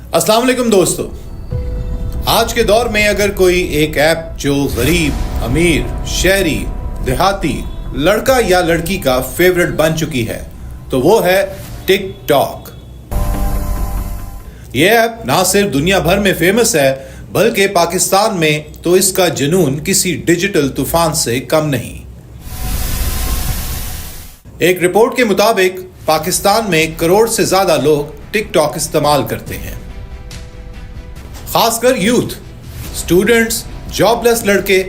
अस्सलाम वालेकुम दोस्तों, आज के दौर में अगर कोई एक ऐप जो गरीब, अमीर, शहरी, देहाती, लड़का या लड़की का फेवरेट बन चुकी है तो वो है टिकटॉक। ये ऐप ना सिर्फ दुनिया भर में फेमस है बल्कि पाकिस्तान में तो इसका जुनून किसी डिजिटल तूफान से कम नहीं। एक रिपोर्ट के मुताबिक पाकिस्तान में करोड़ से ज्यादा लोग टिकटॉक इस्तेमाल करते हैं, खासकर यूथ, स्टूडेंट्स, जॉबलेस लड़के,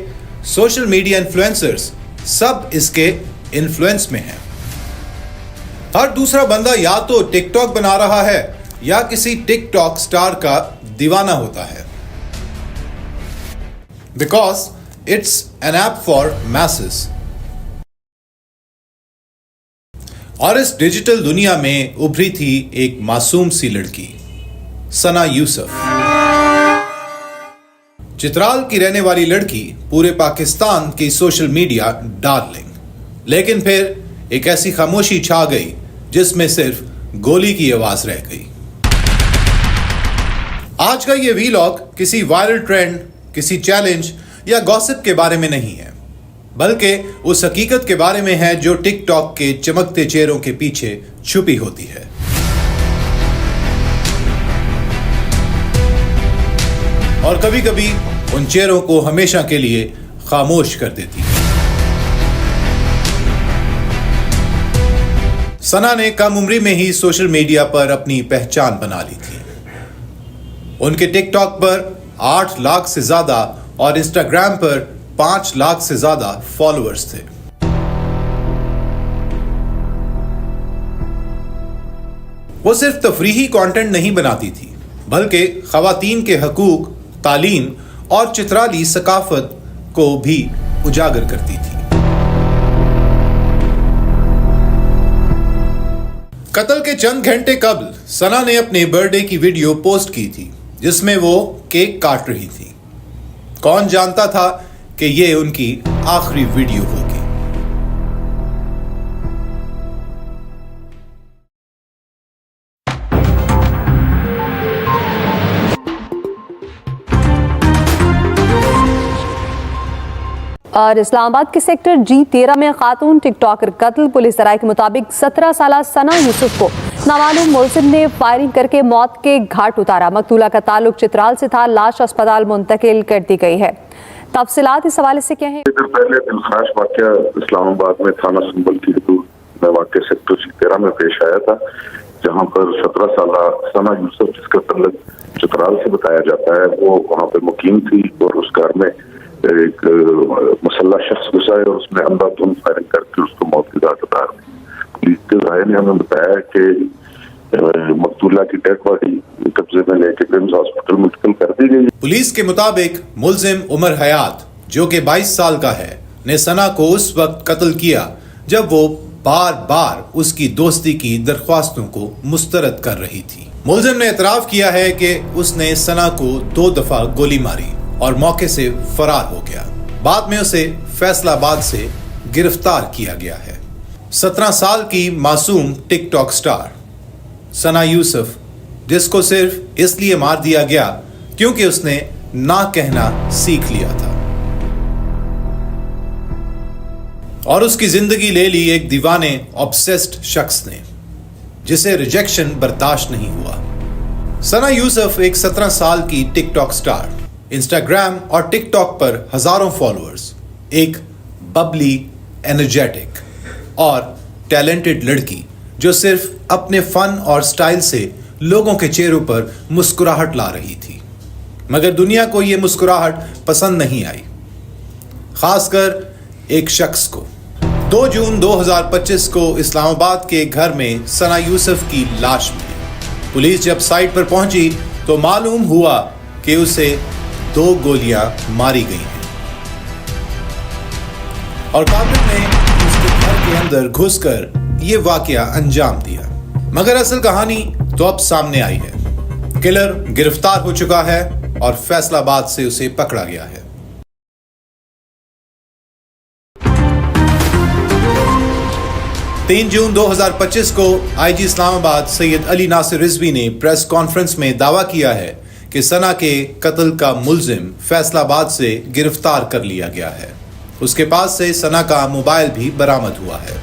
सोशल मीडिया इन्फ्लुएंसर्स सब इसके इन्फ्लुएंस में हैं। हर दूसरा बंदा या तो टिकटॉक बना रहा है या किसी टिकटॉक स्टार का दीवाना होता है, because it's an app for masses. और इस डिजिटल दुनिया में उभरी थी एक मासूम सी लड़की, सना यूसुफ। चित्राल की रहने वाली लड़की, पूरे पाकिस्तान की सोशल मीडिया डार्लिंग। लेकिन फिर एक ऐसी खामोशी छा गई जिसमें सिर्फ गोली की आवाज रह गई। आज का ये वीलॉग किसी वायरल ट्रेंड, किसी चैलेंज या गॉसिप के बारे में नहीं है, बल्कि उस हकीकत के बारे में है जो टिकटॉक के चमकते चेहरों के पीछे छुपी होती है। और कभी कभी उन चेहरों को हमेशा के लिए खामोश कर देती है। सना ने कम उम्री में ही सोशल मीडिया पर अपनी पहचान बना ली थी। उनके टिकटॉक पर 8 लाख से ज्यादा और इंस्टाग्राम पर 5 लाख से ज्यादा फॉलोअर्स थे। वो सिर्फ तफरीही कंटेंट नहीं बनाती थी बल्कि खवातीन के हकूक, तालीम और चित्राली सकाफत को भी उजागर करती थी। कत्ल के चंद घंटे कबल सना ने अपने बर्थडे की वीडियो पोस्ट की थी जिसमें वो केक काट रही थी। कौन जानता था कि ये उनकी आखिरी वीडियो होगी। और इस्लामाबाद के सेक्टर G13 में खातून टिकटॉकर कत्ल। पुलिस राय के मुताबिक 17 साल सना यूसुफ को नामालूम मुलजिम ने फायरिंग करके मौत के घाट उतारा। मकतूला का ताल्लुक चित्राल से था। लाश अस्पताल मुंतकिल कर दी गई है। तफसीलात इस हवाले से क्या है? पहले दिलखाश वाकया इस्लामाबाद में थाना संबल की हदूद में वाकया सेक्टर G13 में पेश आया था, जहां पर 17 साल सना यूसुफ, जिसका ताल्लुक चित्राल से बताया जाता है, वो वहां पर मुकीम थी और उस घर में एक मुसल्ला शख्स घुसा है और उसने अंधाधुंध फायरिंग करके उसको मौत की घाट उतार दी। पुलिस के राय ने हमें बताया कि मकतूला की डेड बॉडी कब्जे में लेके क्रिम्स हॉस्पिटल मुंतकिल कर दी गई। पुलिस के मुताबिक मुलजिम उमर हयात, जो कि 22 साल का है, ने सना को उस वक्त कत्ल किया जब वो बार बार उसकी दोस्ती की दरख्वास्तों को मुस्तरद कर रही थी। मुलजिम ने एतराफ किया है कि उसने सना को 2 दफा गोली मारी और मौके से फरार हो गया। बाद में उसे फैसलाबाद से गिरफ्तार किया गया है। 17 साल की मासूम टिकटॉक स्टार सना यूसुफ, जिसको सिर्फ इसलिए मार दिया गया क्योंकि उसने ना कहना सीख लिया था, और उसकी जिंदगी ले ली एक दीवाने ऑब्सेस्ड शख्स ने, जिसे रिजेक्शन बर्दाश्त नहीं हुआ। सना यूसुफ एक 17 साल की टिकटॉक स्टार, इंस्टाग्राम और टिकटॉक पर हजारों फॉलोअर्स, एक बबली, एनर्जेटिक और टैलेंटेड लड़की जो सिर्फ अपने फन और स्टाइल से लोगों के चेहरों पर मुस्कुराहट ला रही थी। मगर दुनिया को यह मुस्कुराहट पसंद नहीं आई, खासकर एक शख्स को। 2 जून 2025 को इस्लामाबाद के घर में सना यूसुफ की लाश मिली। पुलिस जब साइट पर पहुंची तो मालूम हुआ कि उसे 2 गोलियां मारी गई हैं और कातिल ने उसके घर के अंदर घुसकर ये वाकया अंजाम दिया। मगर असल कहानी तो अब सामने आई है। किलर गिरफ्तार हो चुका है और फैसलाबाद से उसे पकड़ा गया है। 3 जून 2025 को आईजी इस्लामाबाद सैयद अली नासिर रिजवी ने प्रेस कॉन्फ्रेंस में दावा किया है कि सना के कत्ल का मुलजिम फैसलाबाद से गिरफ्तार कर लिया गया है। उसके पास से सना का मोबाइल भी बरामद हुआ है।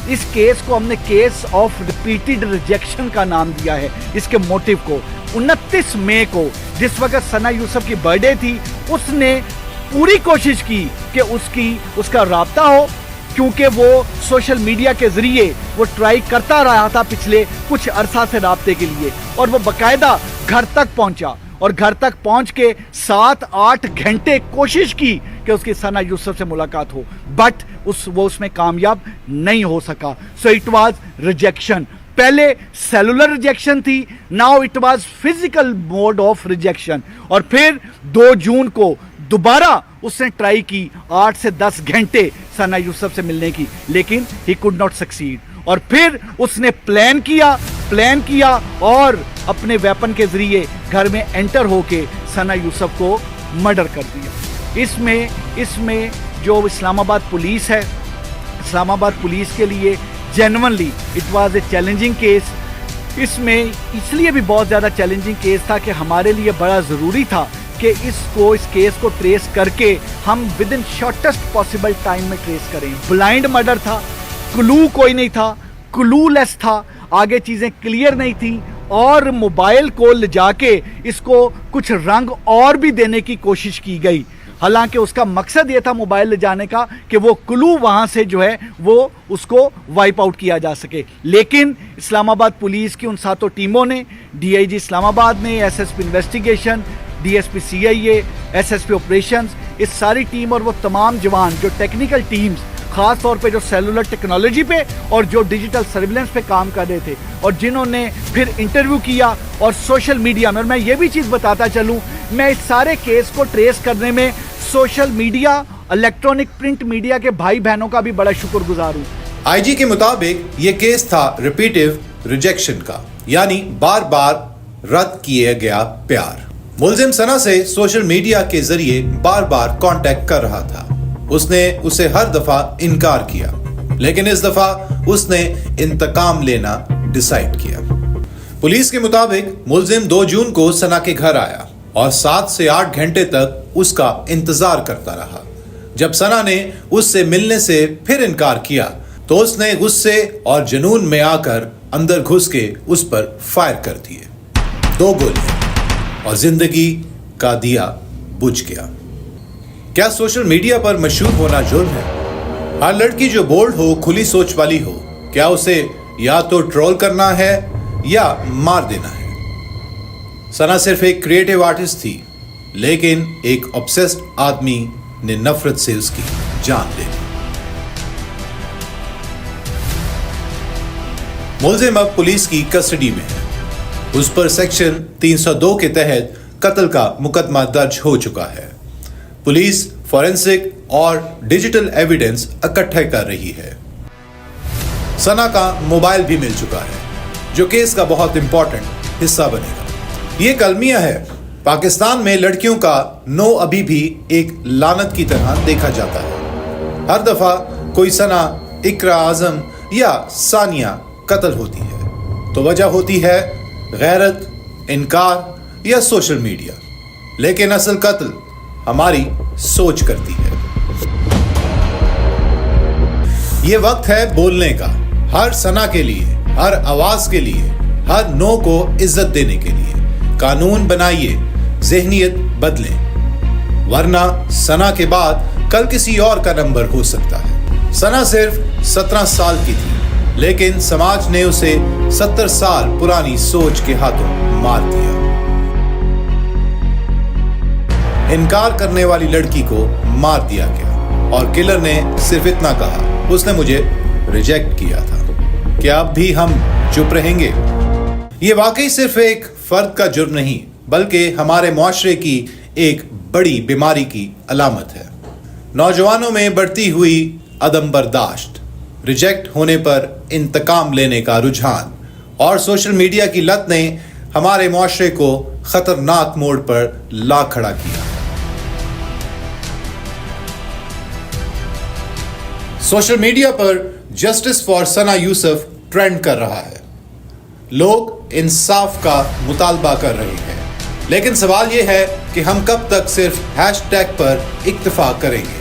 इस केस को हमने केस ऑफ रिपीटेड रिजेक्शन का नाम दिया है। इसके मोटिव को 29 मई को जिस वक्त सना यूसुफ की बर्थडे थी, उसने पूरी कोशिश की कि उसका राब्ता हो, क्योंकि वो सोशल मीडिया के जरिए वो ट्राई करता रहा था पिछले कुछ अरसा से राब्ते के लिए, और वो बाकायदा घर तक पहुंचा और घर तक पहुंच के 7-8 घंटे कोशिश की कि उसकी सना यूसुफ से मुलाकात हो, बट वो उसमें कामयाब नहीं हो सका। So it was rejection. पहले सेलुलर रिजेक्शन थी, now it was physical mode of rejection. और फिर 2 जून को दोबारा उसने ट्राई की 8 से 10 घंटे सना यूसुफ से मिलने की, लेकिन ही कुड नॉट सक्सीड। और फिर उसने प्लान किया और अपने वेपन के जरिए घर में एंटर होके सना यूसुफ को मर्डर कर दिया। इसमें जो इस्लामाबाद पुलिस है, इस्लामाबाद पुलिस के लिए genuinely it was a challenging case. इसमें इसलिए भी बहुत ज़्यादा चैलेंजिंग केस था कि हमारे लिए बड़ा ज़रूरी था कि इस केस को ट्रेस करके हम with in shortest possible time में ट्रेस करें। ब्लाइंड मर्डर था, क्लू कोई नहीं था, क्लूलेस था, आगे चीज़ें क्लियर नहीं थी, और मोबाइल को ले जाके इसको कुछ रंग और भी देने की कोशिश की गई। हालांकि उसका मकसद ये था मोबाइल ले जाने का कि वो क्लू वहाँ से जो है वो उसको वाइप आउट किया जा सके। लेकिन इस्लामाबाद पुलिस की उन 7 टीमों ने, डीआईजी इस्लामाबाद ने, SSP investigation, DSP CIA, SSP operations, इस सारी टीम और वो तमाम जवान जो टेक्निकल टीम्स खास तौर पे जो सेलुलर टेक्नोलॉजी पे और जो डिजिटल सर्विलेंस पे काम कर रहे थे, और जिन्होंने फिर इंटरव्यू किया और सोशल मीडिया में, और मैं ये भी चीज़ बताता चलूँ, मैं इस सारे केस को ट्रेस करने में social media, electronic print media के भाई बहनों का भी बड़ा शुक्रगुजार हूँ। आईजी के मुताबिक ये केस था रिपीटिव रिजेक्शन का, यानी बार बार रद्द किया गया प्यार। मुलजिम सना से सोशल मीडिया के जरिए बार बार कांटेक्ट कर रहा था। उसने उसे हर दफा इनकार किया, लेकिन इस दफा उसने इंतकाम लेना डिसाइड किया। पुलिस के मुताबिक मुलजिम 2 जून को सना के घर आया और 7 से 8 घंटे तक उसका इंतजार करता रहा। जब सना ने उससे मिलने से फिर इनकार किया तो उसने गुस्से और जुनून में आकर अंदर घुस के उस पर फायर कर दिए 2 गोलियां, और जिंदगी का दिया बुझ गया। क्या सोशल मीडिया पर मशहूर होना जुर्म है? हर लड़की जो बोल्ड हो, खुली सोच वाली हो, क्या उसे या तो ट्रोल करना है या मार देना है? सना सिर्फ एक क्रिएटिव आर्टिस्ट थी, लेकिन एक ऑब्सेस्ड आदमी ने नफरत से उसकी जान ले ली। मुलजिम अब पुलिस की कस्टडी में है। उस पर सेक्शन 302 के तहत कत्ल का मुकदमा दर्ज हो चुका है। पुलिस फॉरेंसिक और डिजिटल एविडेंस इकट्ठा कर रही है। सना का मोबाइल भी मिल चुका है, जो केस का बहुत इंपॉर्टेंट हिस्सा बनेगा। ये कलमिया है, पाकिस्तान में लड़कियों का नो अभी भी एक लानत की तरह देखा जाता है। हर दफा कोई सना, इकरा आजम या सानिया कत्ल होती है तो वजह होती है गैरत, इनकार या सोशल मीडिया, लेकिन असल कत्ल हमारी सोच करती है। ये वक्त है बोलने का, हर सना के लिए, हर आवाज के लिए, हर नो को इज्जत देने के लिए। कानून बनाइए, ज़हनियत बदलें, वरना सना के बाद कल किसी और का नंबर हो सकता है। सना सिर्फ 17 साल की थी, लेकिन समाज ने उसे 70 साल पुरानी सोच के हाथों मार दिया। इनकार करने वाली लड़की को मार दिया गया और किलर ने सिर्फ इतना कहा, उसने मुझे रिजेक्ट किया था। क्या अब भी हम चुप रहेंगे? ये वाकई सिर्फ एक फर्द का जुर्म नहीं, बल्कि हमारे मुआशरे की एक बड़ी बीमारी की अलामत है। नौजवानों में बढ़ती हुई अदम बर्दाश्त, रिजेक्ट होने पर इंतकाम लेने का रुझान और सोशल मीडिया की लत ने हमारे मुआशरे को खतरनाक मोड़ पर ला खड़ा किया। सोशल मीडिया पर justice for Sana Yusuf trend कर रहा है। लोग इंसाफ का मुतालबा कर रहे हैं, लेकिन सवाल यह है कि हम कब तक सिर्फ हैशटैग पर इक्तफा करेंगे?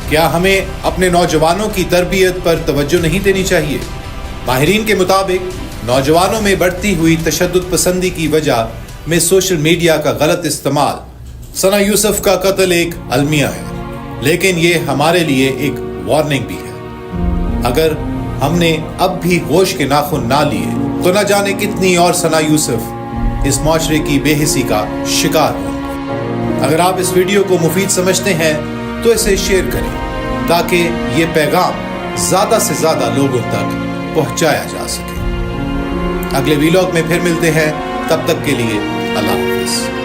क्या हमें अपने नौजवानों की तरबियत पर तवज्जो नहीं देनी चाहिए? माहिरीन के मुताबिक नौजवानों में बढ़ती हुई तशद्दुद पसंदी की वजह में सोशल मीडिया का गलत इस्तेमाल। सना यूसुफ का कत्ल एक अलमिया है, लेकिन ये हमारे लिए एक वार्निंग भी है। अगर हमने अब भी होश के नाखून ना लिए तो न जाने कितनी और सना यूसुफ इस माशरे की बेहिसी का शिकार होंगे। अगर आप इस वीडियो को मुफीद समझते हैं तो इसे शेयर करें ताकि ये पैगाम ज्यादा से ज्यादा लोगों तक पहुंचाया जा सके। अगले वीलॉग में फिर मिलते हैं, तब तक के लिए अल्लाह हाफिज।